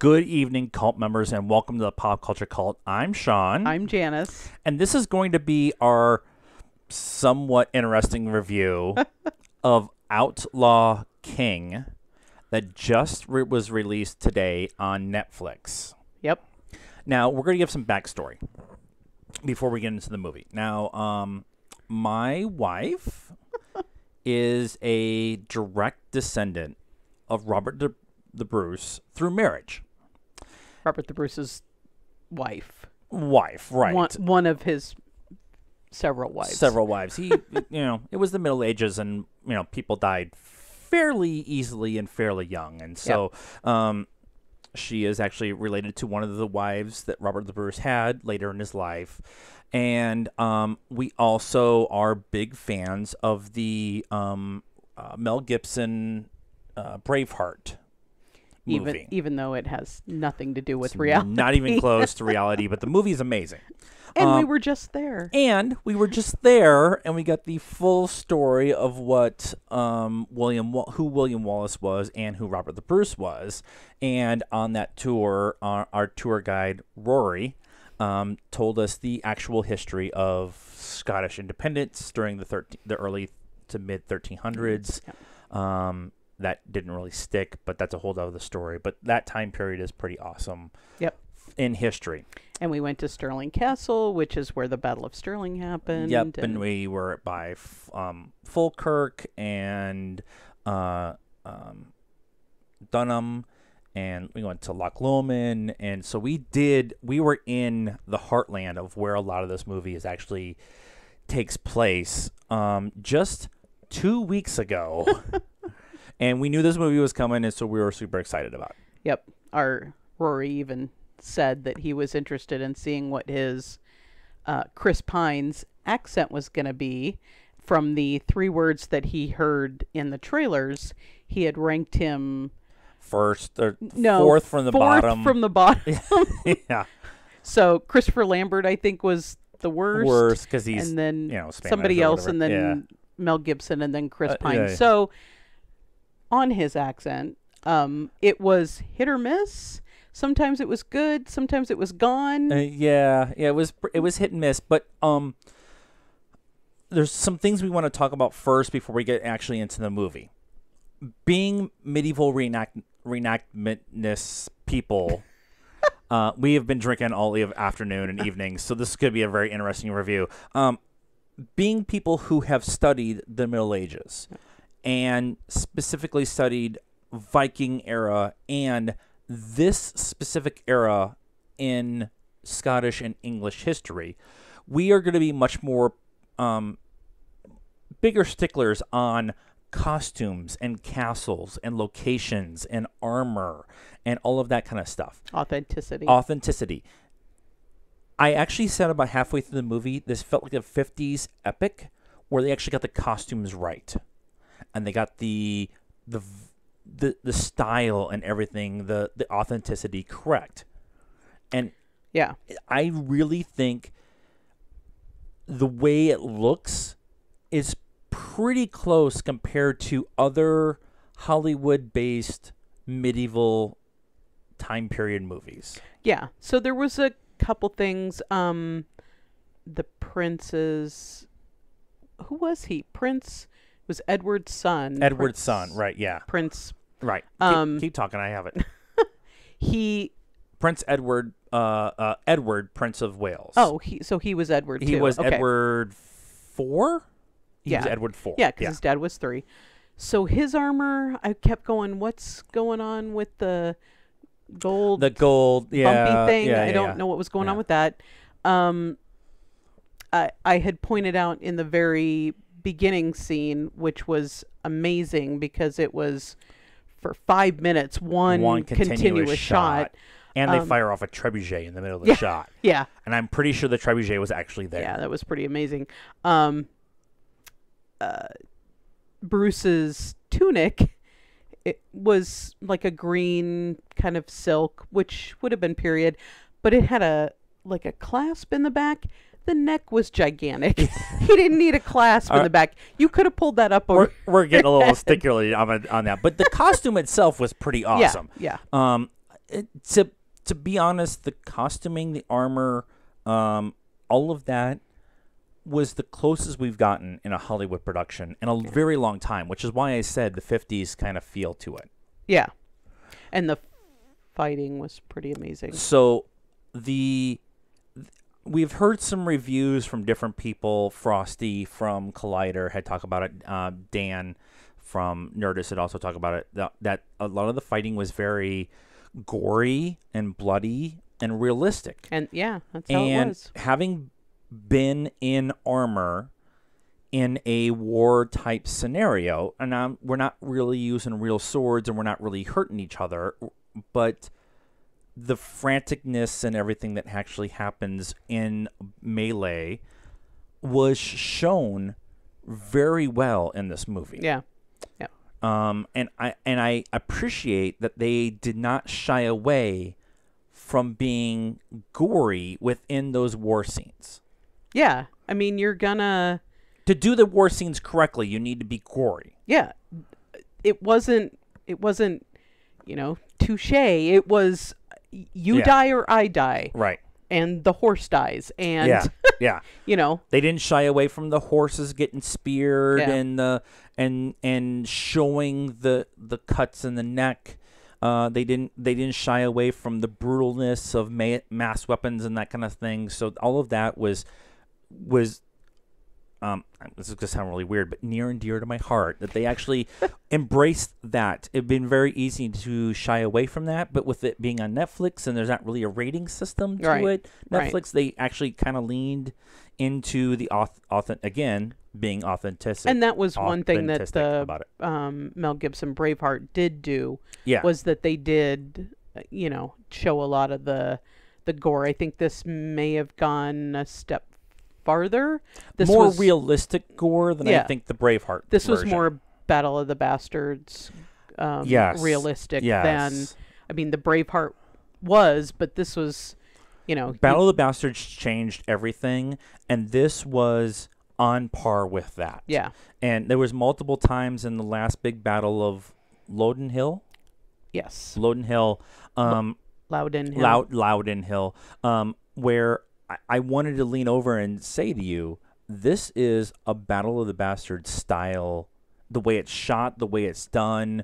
Good evening, cult members, and welcome to the Pop Culture Cult. I'm Sean. I'm Janice. And this is going to be our somewhat interesting review of Outlaw King that just was released today on Netflix. Yep. Now, we're going to give some backstory before we get into the movie. Now, my wife is a direct descendant of Robert the Bruce through marriage. Robert the Bruce's wife. Wife, right. One of his several wives. Several wives. He, it was the Middle Ages, and, people died fairly easily and fairly young. And so she is actually related to one of the wives that Robert the Bruce had later in his life. And we also are big fans of the Mel Gibson Braveheart movie. Even though it has nothing to do with reality. Not even close to reality, but the movie is amazing. And we were just there. And we were just there, and we got the full story of what William Wallace was and who Robert the Bruce was. And on that tour, our tour guide, Rory, told us the actual history of Scottish independence during the early to mid 1300s. Yep. That didn't really stick, but that's a whole other story. But that time period is pretty awesome. Yep. In history. And we went to Stirling Castle, which is where the Battle of Stirling happened. Yep, and we were by Falkirk and Dunham, and we went to Loch Lomond, and so we were in the heartland of where a lot of this movie is actually takes place just 2 weeks ago. And we knew this movie was coming, and so we were super excited about it. Yep. Our Rory even said that he was interested in seeing what his Chris Pine's accent was going to be. From the 3 words that he heard in the trailers, he had ranked him fourth from the bottom. From the bottom. Yeah. So Christopher Lambert, I think, was the worst. Worst because he's and then Spanish somebody else, and then yeah. Mel Gibson, and then Chris Pine. Yeah. So on his accent, it was hit or miss. Sometimes it was good, sometimes it was gone. Yeah, it was hit and miss. But there's some things we want to talk about first before we get actually into the movie. Being medieval reenactmentness people, we have been drinking all the afternoon and evening, so this could be a very interesting review. Being people who have studied the Middle Ages and specifically studied Viking era and this specific era in Scottish and English history, we are going to be much more bigger sticklers on costumes and castles and locations and armor and all of that kind of stuff. Authenticity. I actually said about halfway through the movie, this felt like a 50s epic where they actually got the costumes right. And they got the style and everything, the authenticity correct. And yeah, I really think the way it looks is pretty close compared to other Hollywood-based medieval time period movies. Yeah. So there was a couple things. The prince's... Who was he? Prince... was Edward's son. Edward's son, right, yeah. Prince. Right. Keep talking, I have it. Prince Edward, Edward, Prince of Wales. Oh, so he was Edward, too. He was okay. Edward 4? He was Edward 4. Yeah, because his dad was 3. So his armor, I kept going, what's going on with the gold? The gold, bumpy thing. I don't know what was going on with that. I had pointed out in the very beginning scene, which was amazing because it was for 5 minutes one continuous shot, and they fire off a trebuchet in the middle of the shot. Yeah, and I'm pretty sure the trebuchet was actually there. Yeah, that was pretty amazing. Bruce's tunic, it was like a green kind of silk, which would have been period, but it had a clasp in the back. The neck was gigantic. He didn't need a clasp in the back. You could have pulled that up over. We're getting a little stickler on that, but the costume itself was pretty awesome. Yeah. To be honest, the costuming, the armor, all of that was the closest we've gotten in a Hollywood production in a very long time, which is why I said the 50s kind of feel to it. Yeah. And the fighting was pretty amazing. So we've heard some reviews from different people. Frosty from Collider had talked about it. Dan from Nerdist had also talked about it. That a lot of the fighting was very gory and bloody and realistic. And yeah, that's how it was. Having been in armor in a war type scenario, and we're not really using real swords and we're not really hurting each other, but the franticness and everything that actually happens in melee was shown very well in this movie. Yeah. And I appreciate that they did not shy away from being gory within those war scenes. Yeah. I mean, you're gonna... To do the war scenes correctly, you need to be gory. Yeah. It wasn't, touche. It was, you die or I die. Right. And the horse dies. And, yeah. They didn't shy away from the horses getting speared and showing the cuts in the neck. They didn't shy away from the brutalness of mass weapons and that kind of thing. So all of that was this is going to sound really weird, but near and dear to my heart that they actually embraced that. It'd been very easy to shy away from that, but with it being on Netflix and there's not really a rating system to it, Netflix, they actually kind of leaned into the being authentic. And that was one thing that the Mel Gibson Braveheart did do, was that they did, show a lot of the gore. I think this may have gone a step farther. This more was realistic gore than I think the Braveheart This version. was more Battle of the Bastards realistic than, I mean, the Braveheart was, but this was, Battle of the Bastards changed everything, and this was on par with that. Yeah. And there was multiple times in the last big battle of Loudon Hill. Yes. Loudon Hill. Loudon Hill. Loudon Hill. Where I wanted to lean over and say to you, this is a Battle of the Bastards style, the way it's shot, the way it's done,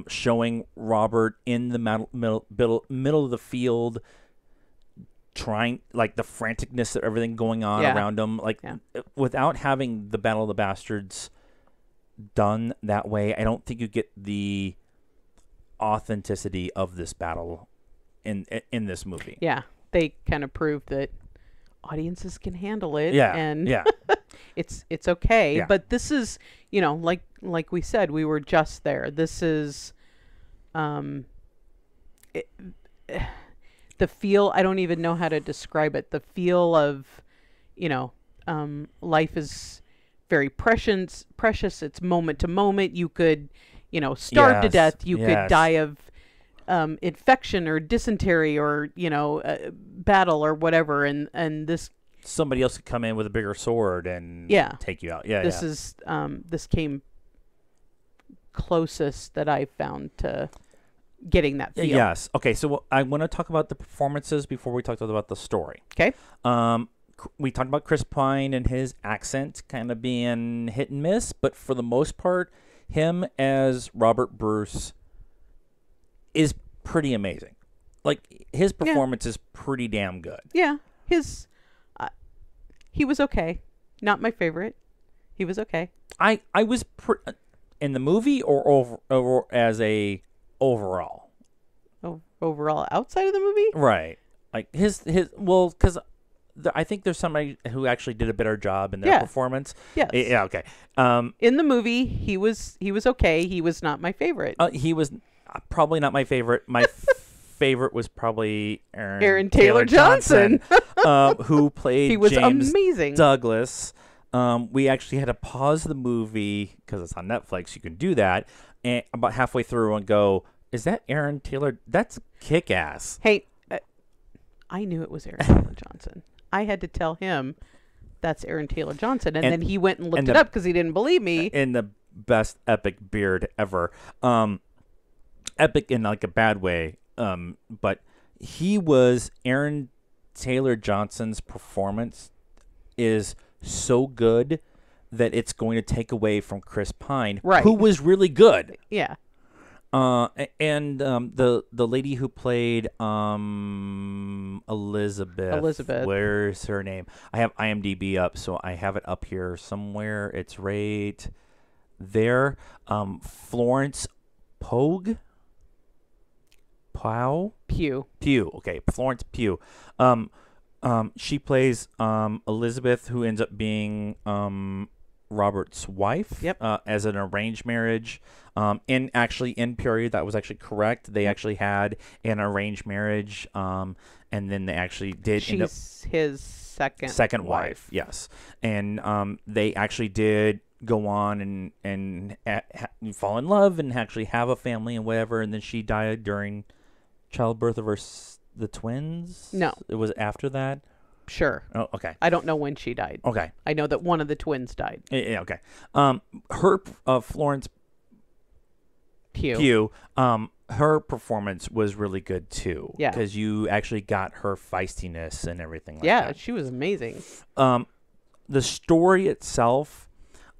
showing Robert in the middle of the field, trying, like, the franticness of everything going on around him. Like, without having the Battle of the Bastards done that way, I don't think you get the authenticity of this battle in this movie. Yeah, they kind of proved that audiences can handle it. And it's okay. Yeah. But this is, like we said, we were just there. This is the feel, I don't even know how to describe it. The feel of, life is very precious. It's moment to moment. You could, starve to death. You could die of infection or dysentery or battle or whatever, and this somebody else could come in with a bigger sword and take you out. This is this came closest that I found to getting that feel. Yes. Okay, so I want to talk about the performances before we talk about the story. Okay. We talked about Chris Pine and his accent kind of being hit and miss, but for the most part, him as Robert Bruce is pretty amazing. Like, his performance is pretty damn good. Yeah, he was okay. Not my favorite. He was okay. I was in the movie or over as a overall. Oh, overall outside of the movie, right? Like his because I think there's somebody who actually did a better job in their performance. Yes. Yeah. Okay. In the movie, he was okay. He was not my favorite. He was probably not my favorite. My favorite was probably Aaron Taylor Johnson. Who played he was James amazing. Douglas. We actually had to pause the movie because it's on Netflix. You can do that, and about halfway through and go, "Is that Aaron Taylor? That's kick-ass." Hey, I knew it was Aaron Taylor Johnson. I had to tell him that's Aaron Taylor Johnson, and then he went and looked it up because he didn't believe me. In the best epic beard ever, epic in like a bad way. but he was Aaron Taylor Johnson's performance is so good that it's going to take away from Chris Pine, Right. who was really good. Yeah. And the lady who played Elizabeth. Where's her name? I have IMDb up, so I have it up here somewhere. It's right there. Florence Pugh. Pugh. Okay, Florence Pugh. She plays Elizabeth, who ends up being Robert's wife. Yep. As an arranged marriage. In period, that was actually correct. They actually had an arranged marriage. And then they actually did. She's his second wife. Yes, and they actually did go on and fall in love and actually have a family and whatever. And then she died during childbirth of the twins. No, it was after that. Sure. Oh, okay. I don't know when she died. Okay. I know that one of the twins died. Yeah. Okay. Florence Pugh. Her performance was really good too. Yeah. Because you actually got her feistiness and everything like that. Yeah, she was amazing. The story itself,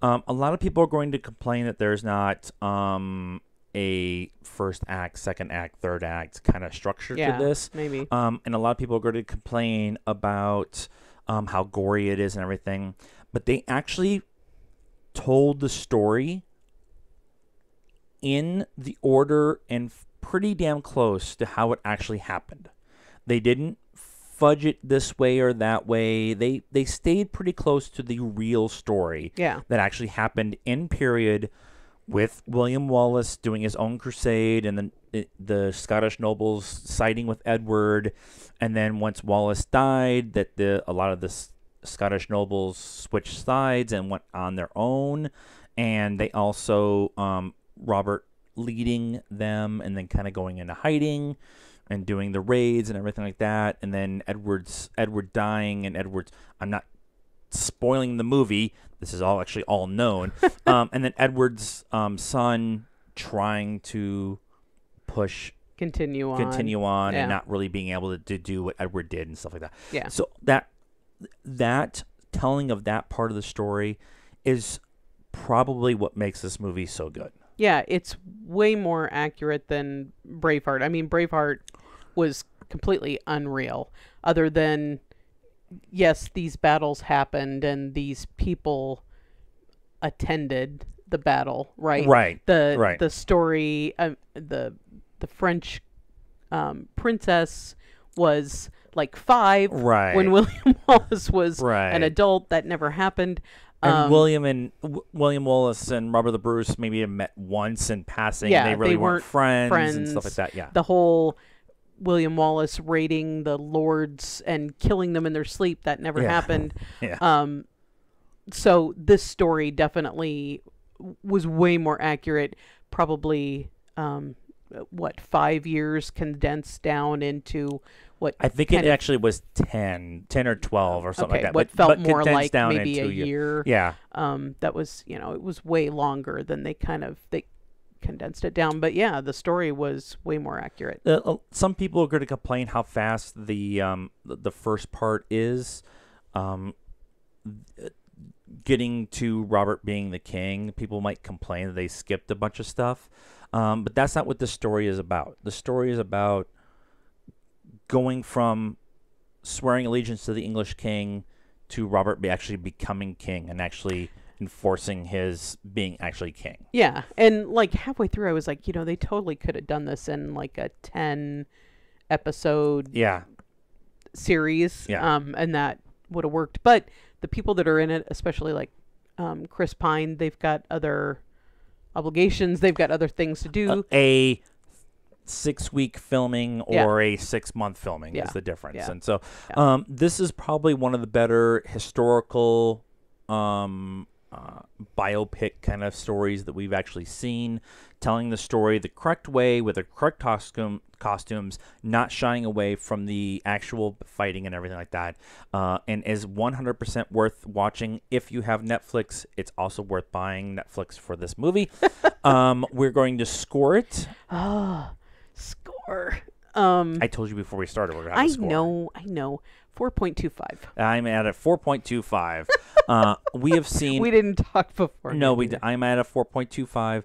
a lot of people are going to complain that there's not a first act, second act, third act kind of structure to this. Maybe. And a lot of people are going to complain about how gory it is and everything. But they actually told the story in the order and pretty damn close to how it actually happened. They didn't fudge it this way or that way. They stayed pretty close to the real story that actually happened in period, with William Wallace doing his own crusade, and then the Scottish nobles siding with Edward, and then once Wallace died, that a lot of the Scottish nobles switched sides and went on their own, and they also Robert leading them and then kind of going into hiding and doing the raids and everything like that, and then Edward dying, and I'm not spoiling the movie. This is actually all known. And then Edward's son trying to continue on and not really being able to do what Edward did and stuff like that. Yeah. So that telling of that part of the story is probably what makes this movie so good. Yeah, it's way more accurate than Braveheart. I mean, Braveheart was completely unreal, other than, yes, these battles happened and these people attended the battle, right? Right. The story, the French princess was like 5 when William Wallace was an adult. That never happened. And William Wallace and Robert the Bruce maybe had met once in passing. Yeah, and they really weren't friends and stuff like that. Yeah. The whole William Wallace raiding the lords and killing them in their sleep, that never happened. Yeah. So this story definitely was way more accurate. Probably 5 years condensed down into what I think it actually was 10 or 12 or something like that. What felt more like down maybe a year. Yeah. That was, it was way longer than they condensed it down. But yeah, the story was way more accurate. Some people are going to complain how fast the first part is. Getting to Robert being the king, people might complain that they skipped a bunch of stuff. But that's not what the story is about. The story is about going from swearing allegiance to the English king to Robert actually becoming king and actually enforcing his being actually king. Yeah, and like halfway through I was like, they totally could have done this in like a 10 episode series. Yeah. And that would have worked. But the people that are in it, especially like Chris Pine, they've got other obligations, they've got other things to do. A 6-week filming or a 6-month filming is the difference. Yeah. And so this is probably one of the better historical biopic kind of stories that we've actually seen, telling the story the correct way with the correct costumes, not shying away from the actual fighting and everything like that, and is 100% worth watching. If you have Netflix, it's also worth buying Netflix for this movie. We're going to score it. Score. I told you before we started we're going to have a score. I know. 4.25. I'm at a 4.25. We have seen... We didn't talk before. No, I'm at a 4.25.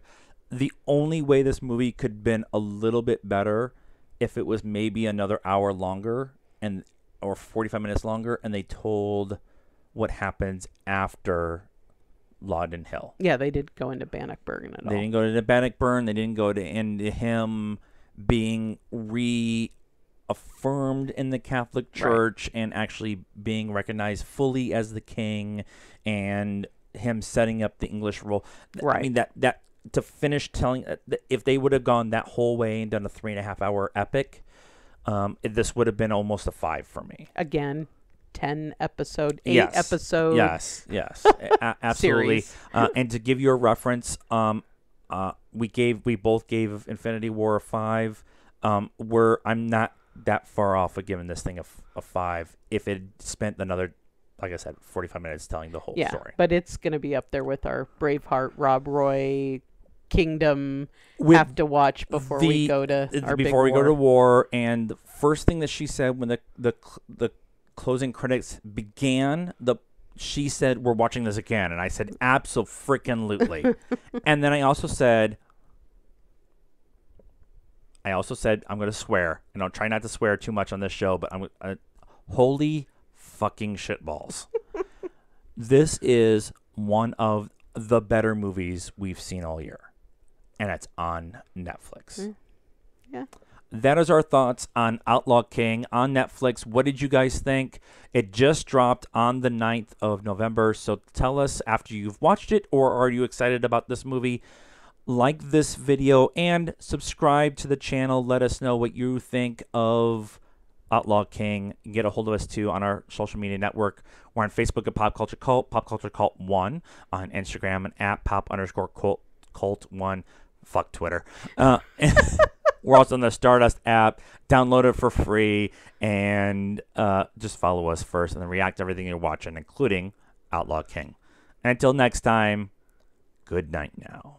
The only way this movie could have been a little bit better if it was maybe another hour longer or 45 minutes longer, and they told what happens after Loudon Hill. Yeah, they didn't go into Bannockburn at all. They didn't go to Bannockburn. They didn't go into him being reaffirmed in the Catholic Church and actually being recognized fully as the king, and him setting up the English role. Right. I mean, that to finish telling, if they would have gone that whole way and done a 3.5 hour epic, this would have been almost a 5 for me. Again, 8 episode. Yes, absolutely. And to give you a reference, we both gave Infinity War a 5. I'm not that far off of giving this thing a 5 if it spent another, like I said, 45 minutes telling the whole story. But it's going to be up there with our Braveheart, Rob Roy, Kingdom have to watch before we go to war. And the first thing that she said when the closing credits began, she said, "We're watching this again," and I said, "Abso-freaking-lutely." And then I also said, I'm going to swear, and I'll try not to swear too much on this show, but holy fucking shitballs. This is one of the better movies we've seen all year, and it's on Netflix. Yeah. That is our thoughts on Outlaw King on Netflix. What did you guys think? It just dropped on the 9th of November, so tell us after you've watched it, or are you excited about this movie? Like this video and subscribe to the channel. Let us know what you think of Outlaw King. Get a hold of us too on our social media network. We're on Facebook at PopCultureCult, PopCultureCult1, on Instagram and at Pop_Cult1. Fuck Twitter. We're also on the Stardust app. Download it for free and just follow us first and then react to everything you're watching, including Outlaw King. And until next time, good night now.